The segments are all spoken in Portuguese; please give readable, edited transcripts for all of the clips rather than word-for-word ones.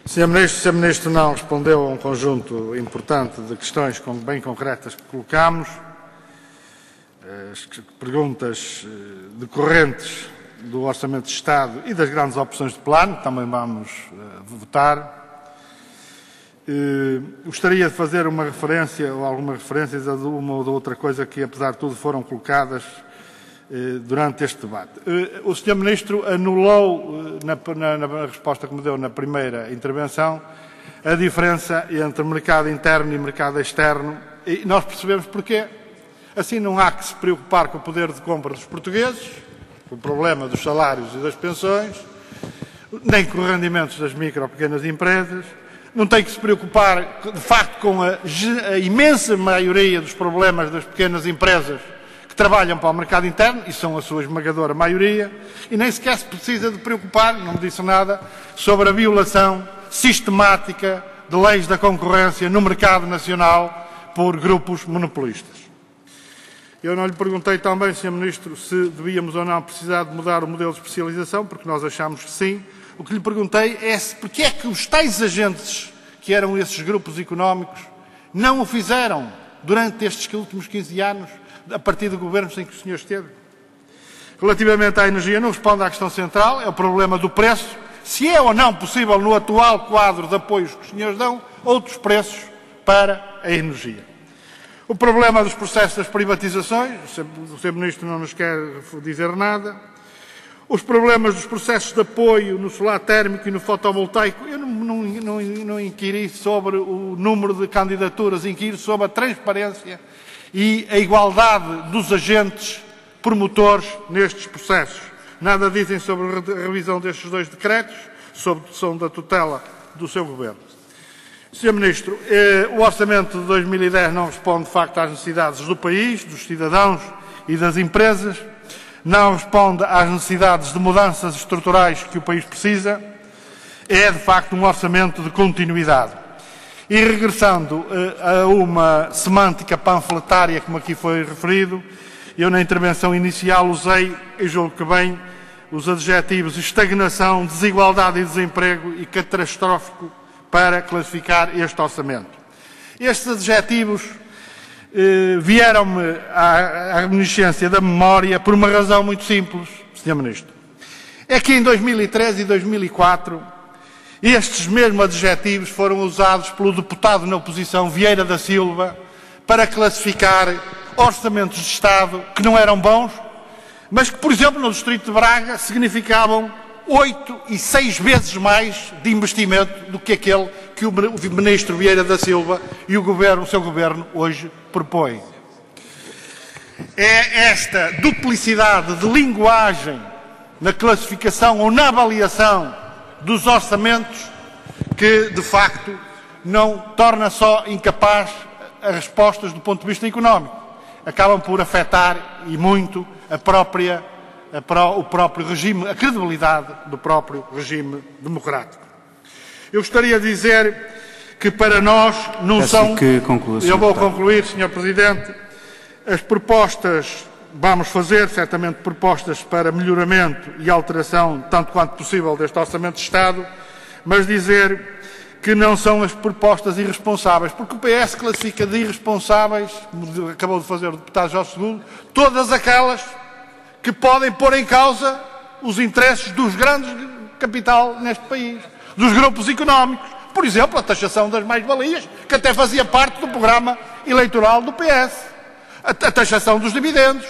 Sr. Ministro não respondeu a um conjunto importante de questões bem concretas que colocámos. As perguntas decorrentes do Orçamento de Estado e das grandes opções de plano, que também vamos votar. Gostaria de fazer uma referência ou algumas referências a uma ou outra coisa que, apesar de tudo, foram colocadas durante este debate. O Sr. Ministro anulou, na resposta que me deu na primeira intervenção, a diferença entre mercado interno e mercado externo, e nós percebemos porquê. Assim não há que se preocupar com o poder de compra dos portugueses, com o problema dos salários e das pensões, nem com os rendimentos das micro ou pequenas empresas, não tem que se preocupar, de facto, com a imensa maioria dos problemas das pequenas empresas que trabalham para o mercado interno, e são a sua esmagadora maioria, e nem sequer se precisa de preocupar, não me disse nada, sobre a violação sistemática de leis da concorrência no mercado nacional por grupos monopolistas. Eu não lhe perguntei também, Sr. Ministro, se devíamos ou não precisar de mudar o modelo de especialização, porque nós achamos que sim. O que lhe perguntei é porque é que os tais agentes, que eram esses grupos económicos, não o fizeram durante estes últimos 15 anos, a partir do governo em que o senhor esteve. Relativamente à energia, não responde à questão central, é o problema do preço. Se é ou não possível, no atual quadro de apoios que os senhores dão, outros preços para a energia. O problema dos processos das privatizações, o Sr. Ministro não nos quer dizer nada. Os problemas dos processos de apoio no solar térmico e no fotovoltaico, eu não inquiri sobre o número de candidaturas, inquiri sobre a transparência e a igualdade dos agentes promotores nestes processos. Nada dizem sobre a revisão destes dois decretos, sob som da tutela do seu governo. Sr. Ministro, o orçamento de 2010 não responde, de facto, às necessidades do país, dos cidadãos e das empresas, não responde às necessidades de mudanças estruturais que o país precisa, é, de facto, um orçamento de continuidade. E regressando a uma semântica panfletária, como aqui foi referido, eu na intervenção inicial usei, e julgo que bem, os adjetivos estagnação, desigualdade e desemprego e catastrófico para classificar este orçamento. Estes adjetivos vieram-me à reminiscência da memória por uma razão muito simples, Sr. Ministro. É que em 2003 e 2004 estes mesmos adjetivos foram usados pelo deputado na oposição Vieira da Silva para classificar orçamentos de Estado que não eram bons, mas que, por exemplo, no Distrito de Braga significavam 8 e 6 vezes mais de investimento do que aquele que o Ministro Vieira da Silva e o seu Governo hoje propõem. É esta duplicidade de linguagem na classificação ou na avaliação dos orçamentos que, de facto, não torna só incapaz as respostas do ponto de vista económico. Acabam por afetar, e muito, o próprio regime, a credibilidade do próprio regime democrático. Eu gostaria de dizer que para nós não são... Eu vou concluir, Sr. Presidente. As propostas, vamos fazer certamente propostas para melhoramento e alteração, tanto quanto possível, deste Orçamento de Estado, mas dizer que não são as propostas irresponsáveis, porque o PS classifica de irresponsáveis, como acabou de fazer o deputado Jorge Segundo, todas aquelas que podem pôr em causa os interesses dos grandes capital neste país, dos grupos económicos. Por exemplo, a taxação das mais-valias, que até fazia parte do programa eleitoral do PS. A taxação dos dividendos,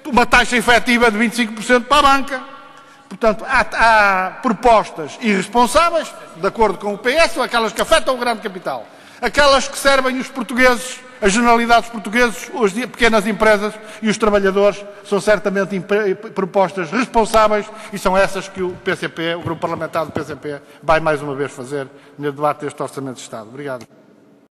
uma taxa efetiva de 25% para a banca. Portanto, há propostas irresponsáveis, de acordo com o PS, ou aquelas que afetam o grande capital. Aquelas que servem os portugueses, as generalidades portugueses, as pequenas empresas e os trabalhadores, são certamente propostas responsáveis e são essas que o PCP, o Grupo Parlamentar do PCP, vai mais uma vez fazer no debate deste Orçamento de Estado. Obrigado.